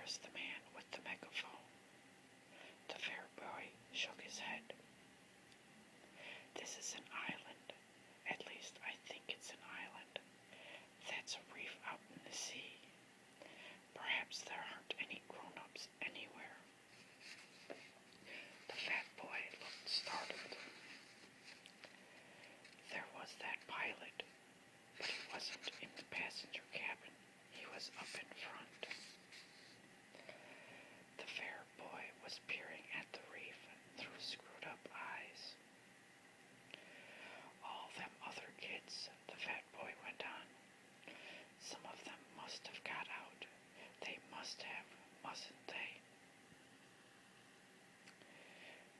is the man with the megaphone?" The fair boy shook his head. "This is an island. At least I think it's an island. That's a reef out in the sea. Perhaps there aren't any grown-ups anywhere." The fat boy looked startled. There was that pilot, but he wasn't in the passenger cabin. He was up in front. The fair boy was peering at the reef through screwed-up eyes. "All them other kids," the fat boy went on. "Some of them must have got out. They must have, mustn't they?"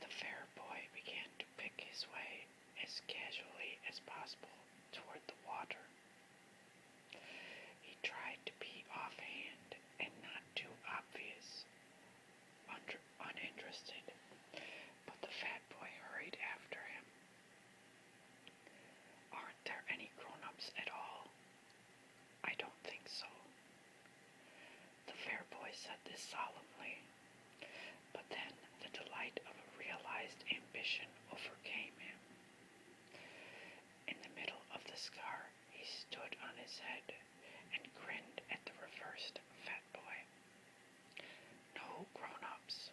The fair boy began to pick his way as casually as possible toward the water. He tried to be offhand and not too obvious, uninterested, but the fat boy hurried after him. "Aren't there any grown-ups at all?" "I don't think so." The fair boy said this solemnly, but then the delight of a realized ambition overcame him. In the middle of the scar, he stood on his head and grinned at the reversed fat boy. "No grown-ups."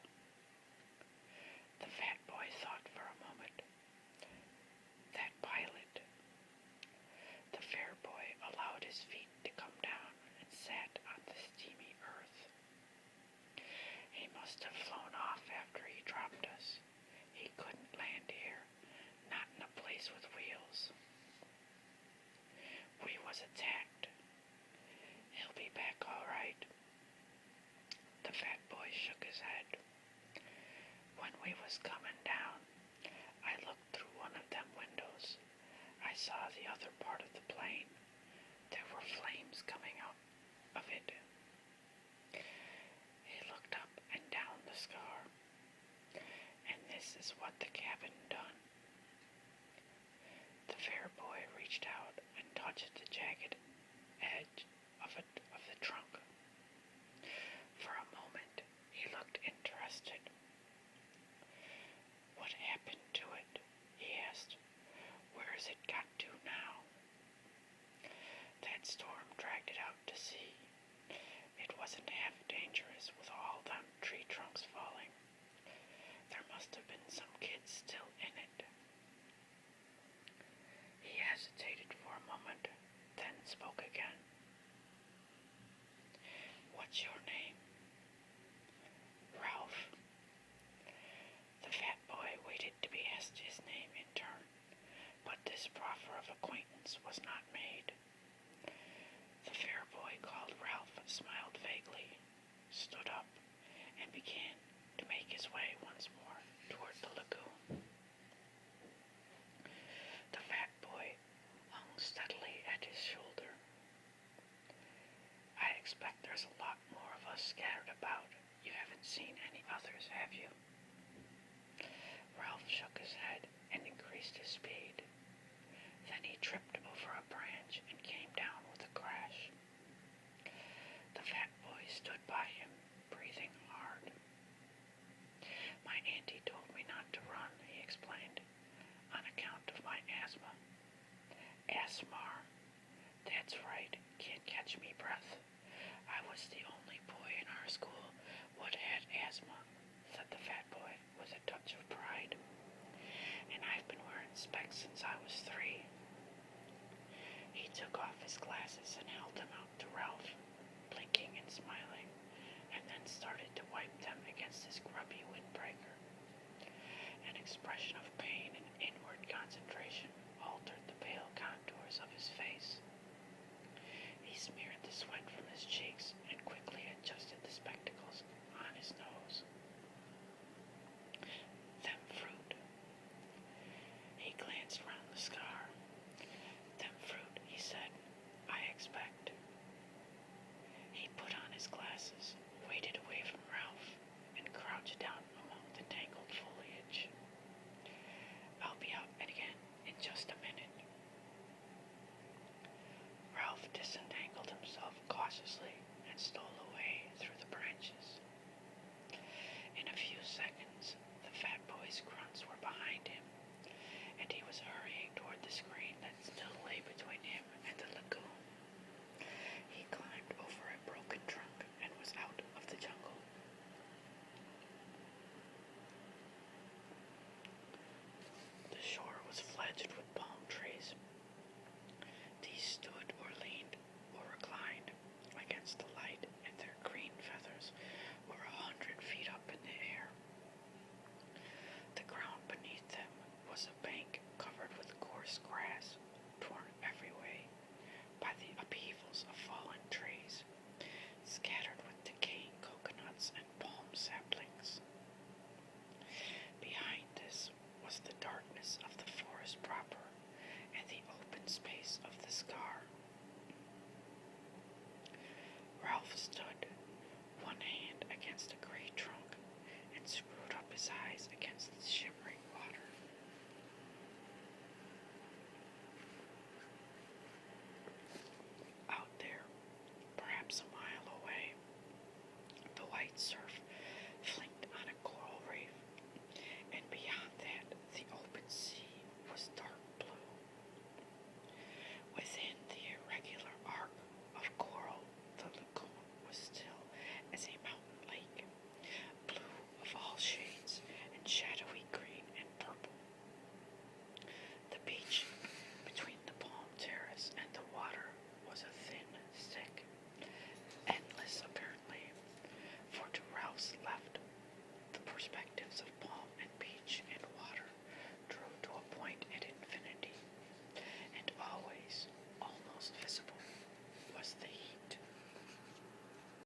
The fat boy thought for a moment. That pilot. The fair boy allowed his feet to come down and sat on the steamy earth. "He must have flown off after he dropped us. He couldn't land here, not in a place with wheels. We was attacked. He'll be back all right." The fat boy shook his head. "When we was coming down, I looked through one of them windows. I saw the other part of the plane. There were flames coming out of it." He looked up and down the scar. "And this is what the cabin done." The fair boy reached out and touched the jagged edge of the trunk. For a moment, he looked interested. "What happened to it?" he asked. "Where's it got to now?" "That storm dragged it out to sea. It wasn't half dangerous with all them tree trunks falling. There must have been some kids still in it." He hesitated for a moment, then spoke again. "What's your name?" "Ralph." The fat boy waited to be asked his name in turn, but this proffer of acquaintance was not made. The fair boy, called Ralph, smiled vaguely, stood up, and began to make his way once more toward the lagoon. The fat boy hung steadily at his shoulder. "I expect there's a lot more of us scattered about. You haven't seen any others, have you?" Ralph shook his head and increased his speed. Then he tripped over a branch and came down with a crash. The fat boy stood by him, breathing hard. "My auntie told me not to run," he explained, "on account of my asthma." "Asthma? That's right, can't catch me breath. I was the only boy in our school what had asthma," said the fat boy with a touch of pride. "And I've been wearing specs since I was 3. He took off his glasses and held them out to Ralph, blinking and smiling, and then started to wipe them against his grubby windbreaker. An expression of pain and inward concentration altered the pale contours of his face. He smeared the sweat